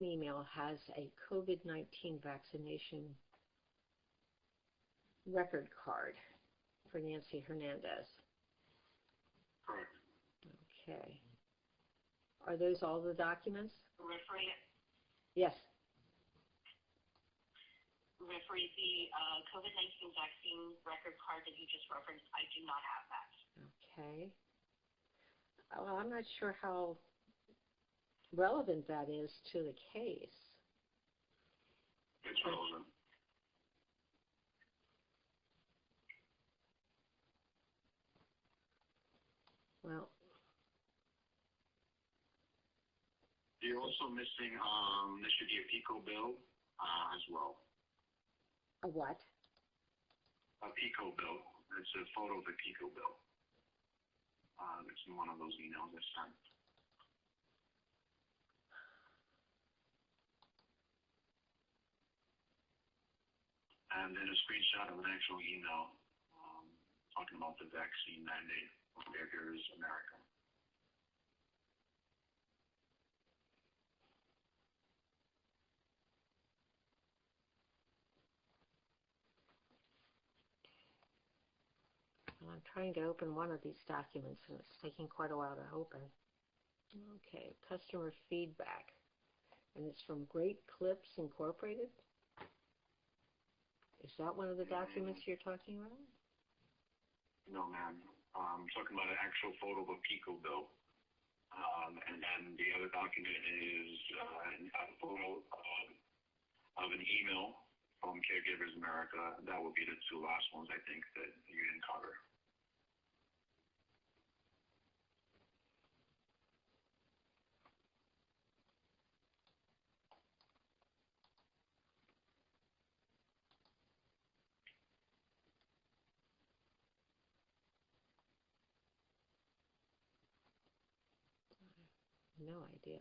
email has a COVID-19 vaccination record card for Nancy Hernandez. Correct. Okay. Are those all the documents? Referee? Yes. Referee, the COVID-19 vaccine record card that you just referenced, I do not have that. Okay. Well, I'm not sure how relevant that is to the case. It's relevant. Well, you're also missing, there should be a PICO bill as well. a what? A PICO bill. It's a photo of a PICO bill. It's in one of those emails I sent. And then a screenshot of an actual email talking about the vaccine mandate from Caregivers America. Well, I'm trying to open one of these documents, and it's taking quite a while to open. Okay, customer feedback. And it's from Great Clips Incorporated? Is that one of the documents you're talking about? No, ma'am. I'm talking about an actual photo of a PICO bill. And then the other document is a photo of an email from Caregivers America. That would be the two last ones, I think, that you didn't cover. No idea.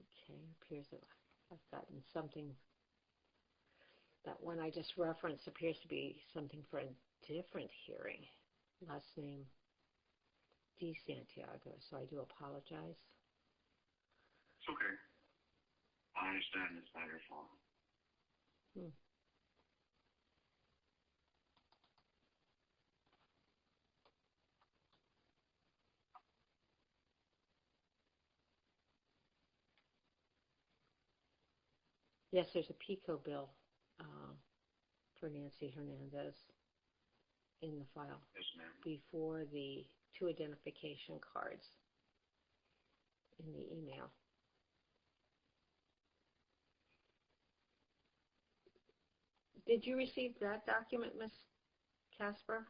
Okay, appears that I've gotten something. That one I just referenced appears to be something for a different hearing. Last name D. Santiago, so I do apologize. It's okay. I understand it's not your fault. Yes, there's a PICO bill for Nancy Hernandez in the file. Yes, ma'am. Before the two identification cards in the email. Did you receive that document, Ms. Casper?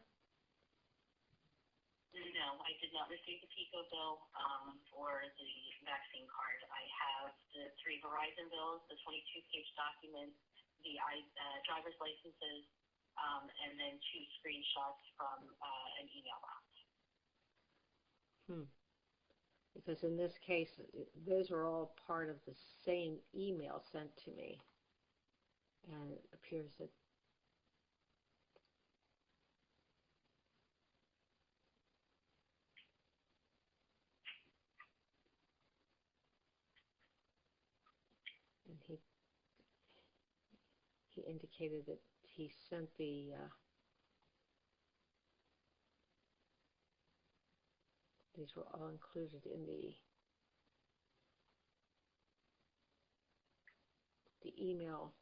No, I did not receive the PICO bill or the vaccine card. I have the 3 Verizon bills, the 22-page document, the driver's licenses, and then 2 screenshots from an email box. Because in this case, those are all part of the same email sent to me. And it appears that and he indicated that he sent the these were all included in the email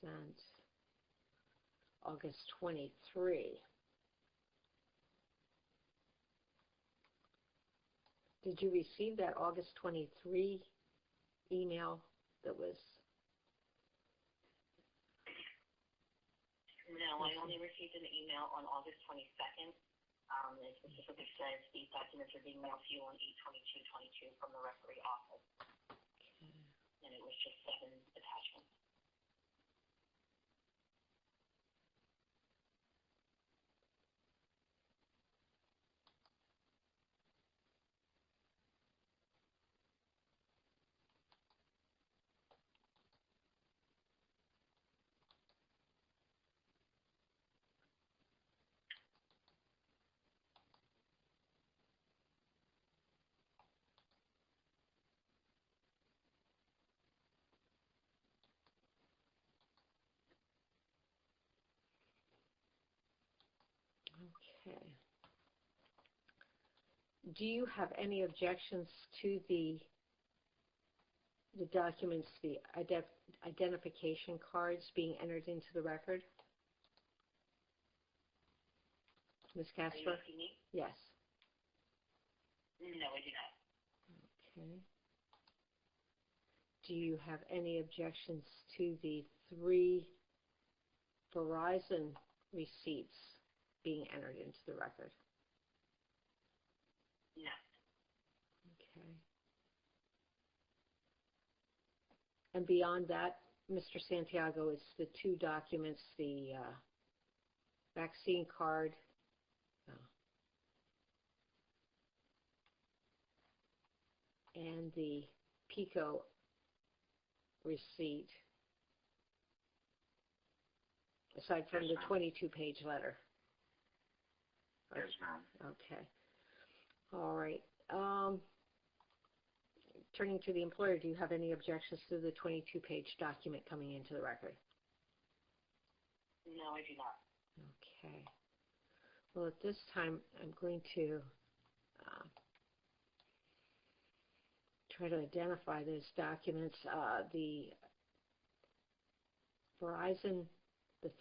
sent August 23. Did you receive that August 23 email that was? No, I only received an email on August 22nd. It specifically says these documents are being mailed to you on 8/22/22 from the referee office. Okay. And it was just 7 attachments. Okay. Do you have any objections to the documents, the identification cards being entered into the record? Ms. Casper? Are you asking me? Yes. No, I do not. Okay. Do you have any objections to the 3 Verizon receipts being entered into the record? No. Okay. And beyond that, Mr. Santiago, it's the 2 documents, the vaccine card and the PICO receipt, aside from the 22-page letter. Yes, ma'am. Okay. All right. Turning to the employer, do you have any objections to the 22-page document coming into the record? No, I do not. Okay. Well, at this time, I'm going to try to identify those documents. The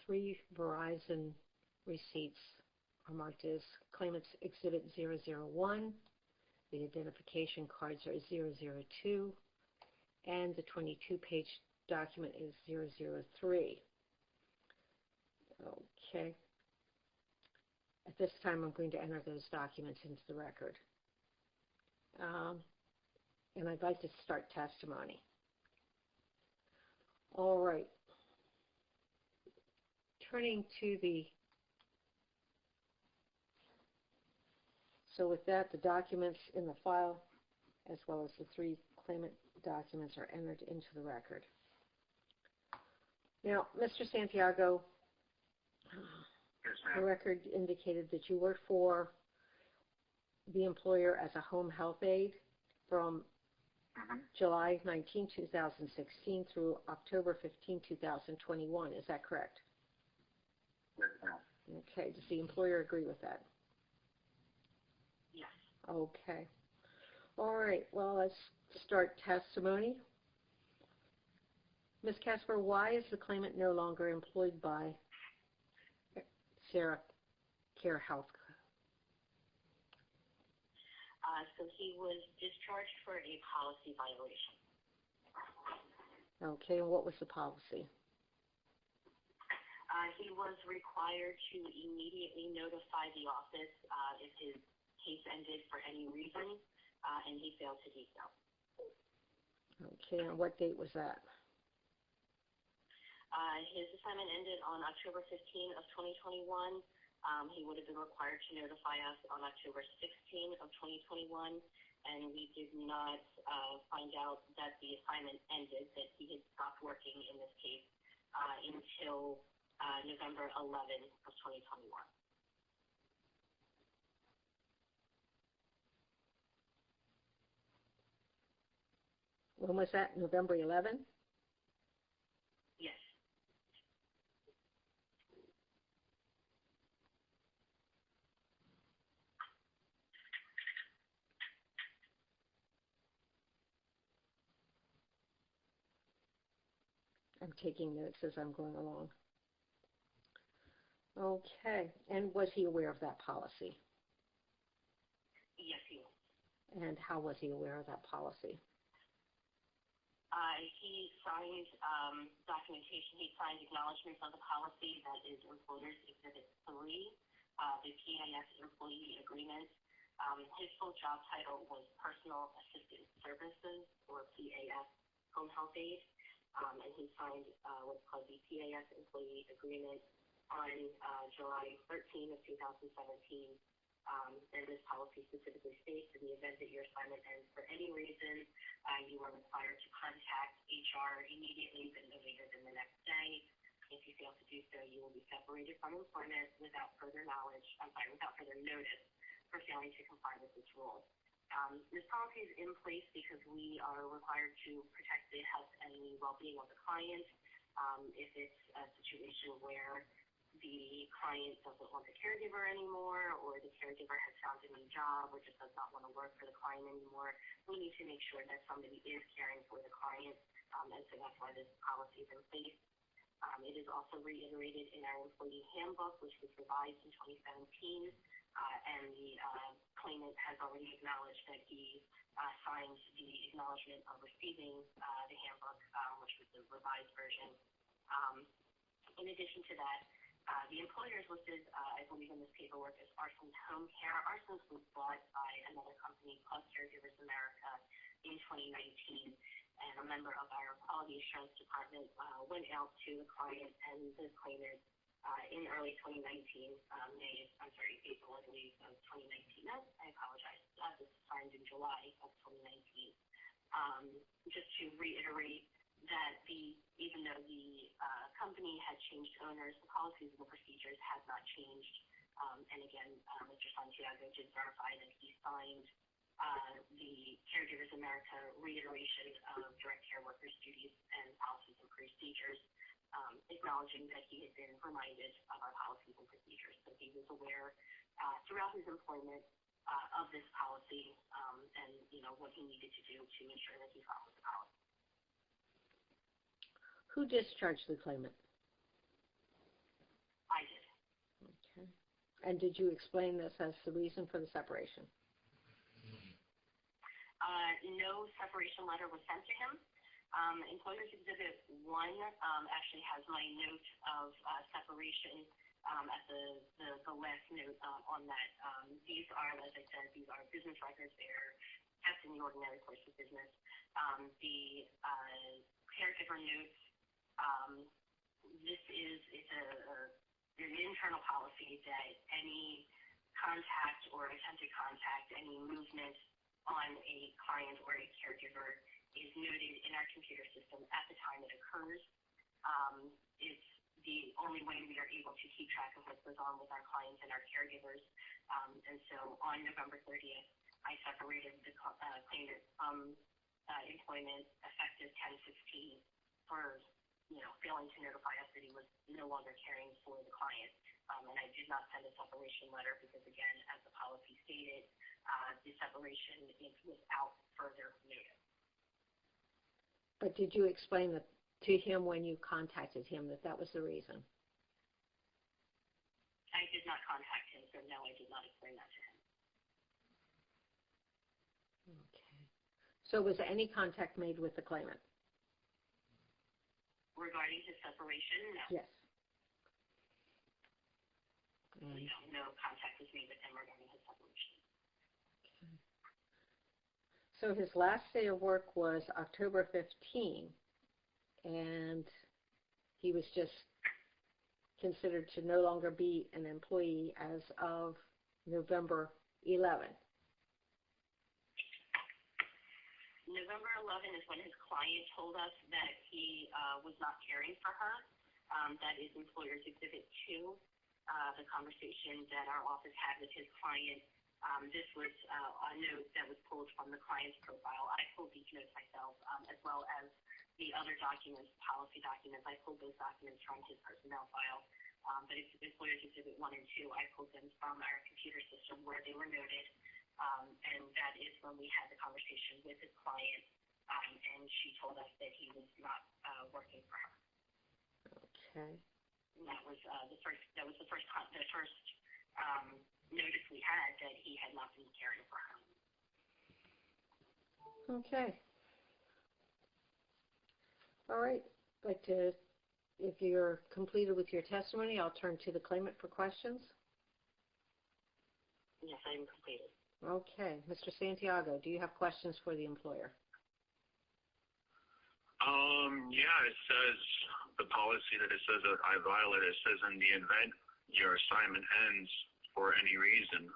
3 Verizon receipts are marked as Claimant's Exhibit 001. The identification cards are 002, and the 22-page document is 003. Okay. At this time, I'm going to enter those documents into the record. And I'd like to start testimony. All right. Turning to so with that, the documents in the file, as well as the 3 claimant documents, are entered into the record. Now, Mr. Santiago, the record indicated that you worked for the employer as a home health aide from July 19, 2016 through October 15, 2021. Is that correct? Yes, ma'am. Okay. Does the employer agree with that? Yes. Okay. All right. Well, let's start testimony. Ms. Casper, why is the claimant no longer employed by Sarah Care Health? So he was discharged for a policy violation. Okay, and what was the policy? He was required to immediately notify the office if his case ended for any reason, and he failed to do so. Okay, and what date was that? His assignment ended on October 15 of 2021. He would have been required to notify us on October 16 of 2021, and we did not find out that the assignment ended, that he had stopped working in this case until November 11 of 2021. When was that? November 11? Yes. I'm taking notes as I'm going along. Okay, and was he aware of that policy? Yes, he was. And how was he aware of that policy? He signed documentation. He signed acknowledgments of the policy that is Employers Exhibit 3, the PAS Employee Agreement. His full job title was Personal Assistant Services, or PAS Home Health Aide, and he signed what's called the PAS Employee Agreement on July 13 of 2017. And this policy specifically states, in the event that your assignment ends for any reason, you are required to contact HR immediately, but no later than the next day. If you fail to do so, you will be separated from employment without further notice for failing to comply with this rule. This policy is in place because we are required to protect the health and well-being of the client. If it's a situation where the client doesn't want the caregiver anymore, or the caregiver has found a new job, or just does not want to work for the client anymore, we need to make sure that somebody is caring for the client, and so that's why this policy is in place. It is also reiterated in our employee handbook, which was revised in 2017, and the claimant has already acknowledged that he signed the acknowledgement of receiving the handbook, which was the revised version. In addition to that, the employer is listed, I believe, in this paperwork as Arsons Home Care. Arsons was bought by another company called Caregivers America in 2019, and a member of our quality assurance department went out to the client and the claimant in early 2019, April, I believe, of 2019. No, I apologize. This was signed in July of 2019. Just to reiterate that even though the company had changed owners, the policies and the procedures had not changed. And again, Mr. Santiago did verify that he signed the Caregivers America reiteration of direct care workers' duties and policies and procedures, acknowledging that he had been reminded of our policies and procedures. So he was aware throughout his employment of this policy and what he needed to do to ensure that he followed the policy. Who discharged the claimant? I did. Okay. And did you explain this as the reason for the separation? No separation letter was sent to him. Employer's Exhibit 1 actually has my note of separation at the last note on that. These are, as I said, these are business records. They're kept in the ordinary course of business. The caregiver notes, it's an internal policy that any contact or attempted contact, any movement on a client or a caregiver is noted in our computer system at the time it occurs. It's the only way we are able to keep track of what goes on with our clients and our caregivers. And so on November 30th, I separated the claimant from employment effective 10/16 for failing to notify us that he was no longer caring for the client. And I did not send a separation letter because, again, as the policy stated, the separation is without further notice. But did you explain that to him when you contacted him that was the reason? I did not contact him, so no, I did not explain that to him. Okay. So was any contact made with the claimant? Regarding his separation, no. Yes. No contact was made with him regarding his separation. Okay. So his last day of work was October 15, and he was just considered to no longer be an employee as of November 11. November 11 is when his client told us that he was not caring for her. That is Employer's Exhibit 2, the conversation that our office had with his client. This was a note that was pulled from the client's profile. I pulled these notes myself, as well as the other documents, policy documents. I pulled those documents from his personnel file. But it's Employer's Exhibit 1 and 2. I pulled them from our computer system where they were noted. And that is when we had the conversation with his client, and she told us that he was not working for her. Okay. And that was the first notice we had that he had not been caring for her. Okay. All right. If you're completed with your testimony, I'll turn to the claimant for questions. Yes, I am completed. Okay. Mr. Santiago, do you have questions for the employer? Yeah, it says the policy that it says that I violated, it says in the event your assignment ends for any reason,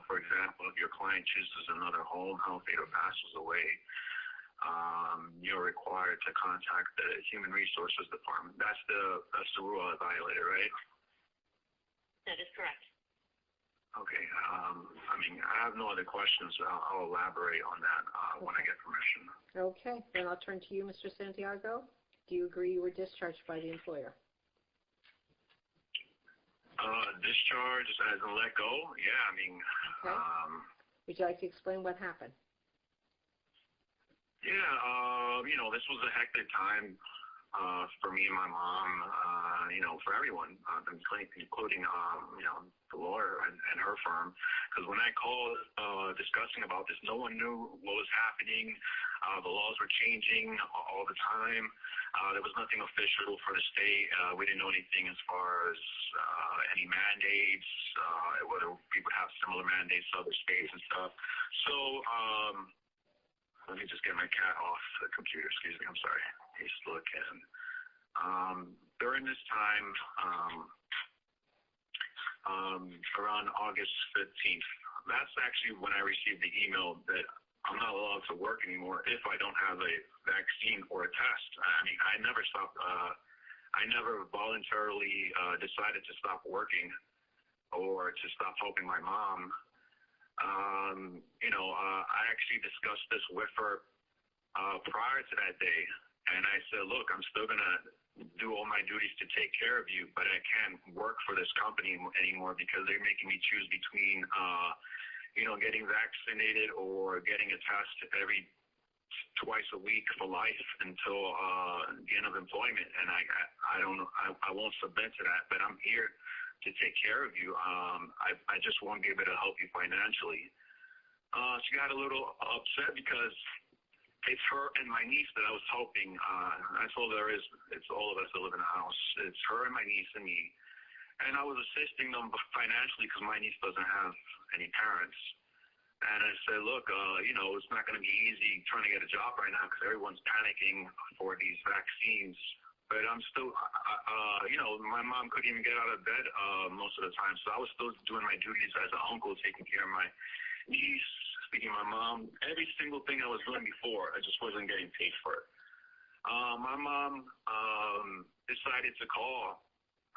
for example, if your client chooses another home health aide or passes away, you're required to contact the Human Resources Department. That's the rule I violated, right? That is correct. Okay. I have no other questions. I'll elaborate on that when I get permission. Okay. Then I'll turn to you, Mr. Santiago. Do you agree you were discharged by the employer? Discharge as in let go. Yeah, I mean, Okay. Would you like to explain what happened? yeah, this was a hectic time for me and my mom, for everyone, including, the lawyer and her firm. Because when I called discussing about this, no one knew what was happening. The laws were changing all the time. There was nothing official for the state. We didn't know anything as far as any mandates, whether we would have similar mandates to other states and stuff. So let me just get my cat off the computer. Excuse me. I'm sorry. He's looking. During this time, around August 15th, that's actually when I received the email that I'm not allowed to work anymore if I don't have a vaccine or a test. I mean, I never stopped. I never voluntarily decided to stop working or to stop helping my mom. I actually discussed this with her prior to that day, and I said, look, I'm still going to do all my duties to take care of you, but I can't work for this company anymore because they're making me choose between, getting vaccinated or getting a test twice a week for life until the end of employment. And I won't submit to that, but I'm here to take care of you. I just won't be able to help you financially. She got a little upset because it's her and my niece that I was helping. That's all there is. It's all of us that live in the house. It's her and my niece and me. And I was assisting them financially because my niece doesn't have any parents. And I said, look, it's not going to be easy trying to get a job right now because everyone's panicking for these vaccines. But I'm still, my mom couldn't even get out of bed most of the time. So I was still doing my duties as an uncle, taking care of my niece, speaking to my mom, every single thing I was doing before. I just wasn't getting paid for it. My mom decided to call.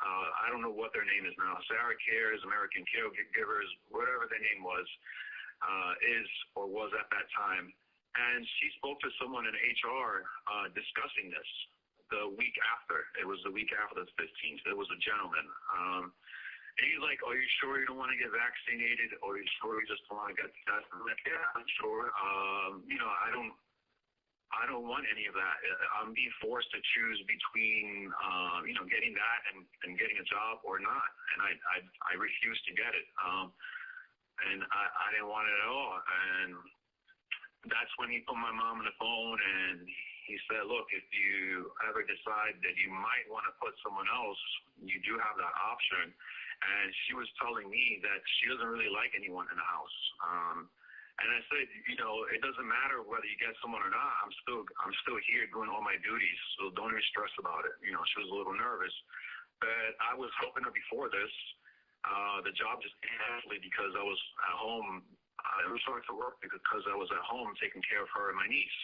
I don't know what their name is now. Sarah Cares, American Caregivers, whatever their name was at that time. And she spoke to someone in HR discussing this the week after. It was the week after the 15th. It was a gentleman. And he's like, are you sure you don't want to get vaccinated? Or are you sure you just want to get tested? I'm like, yeah, I'm sure. I don't want any of that. I'm being forced to choose between, getting that and getting a job or not. And I refused to get it. And I didn't want it at all. And that's when he put my mom on the phone and he said, look, if you ever decide that you might want to put someone else, you do have that option. And she was telling me that she doesn't really like anyone in the house. And I said, it doesn't matter whether you get someone or not. I'm still here doing all my duties, so don't even stress about it. She was a little nervous. But I was helping her before this. The job just came naturally because I was at home. It was hard to work because I was at home taking care of her and my niece.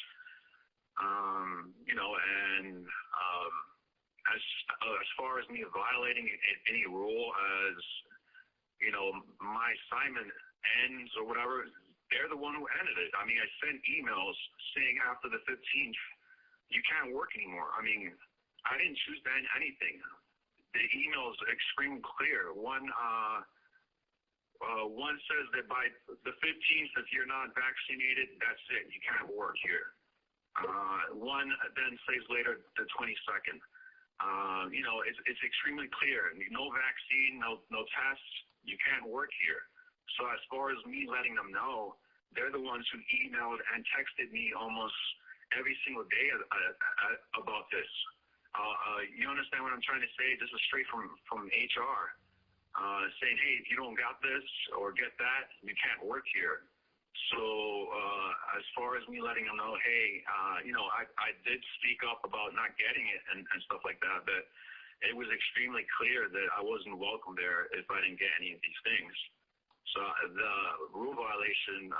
As far as me violating any rule, as my assignment ends or whatever, they're the one who ended it. I mean, I sent emails saying after the 15th, you can't work anymore. I mean, I didn't choose to end anything. The email's extremely clear. One says that by the 15th, if you're not vaccinated, that's it. You can't work here. One then says later the 22nd. It's extremely clear. No vaccine, no tests. You can't work here. So as far as me letting them know, they're the ones who emailed and texted me almost every single day about this. You understand what I'm trying to say? This is straight from HR, saying, hey, if you don't got this or get that, you can't work here. So as far as me letting them know, hey, I did speak up about not getting it and stuff like that, but it was extremely clear that I wasn't welcome there if I didn't get any of these things. So the rule violation,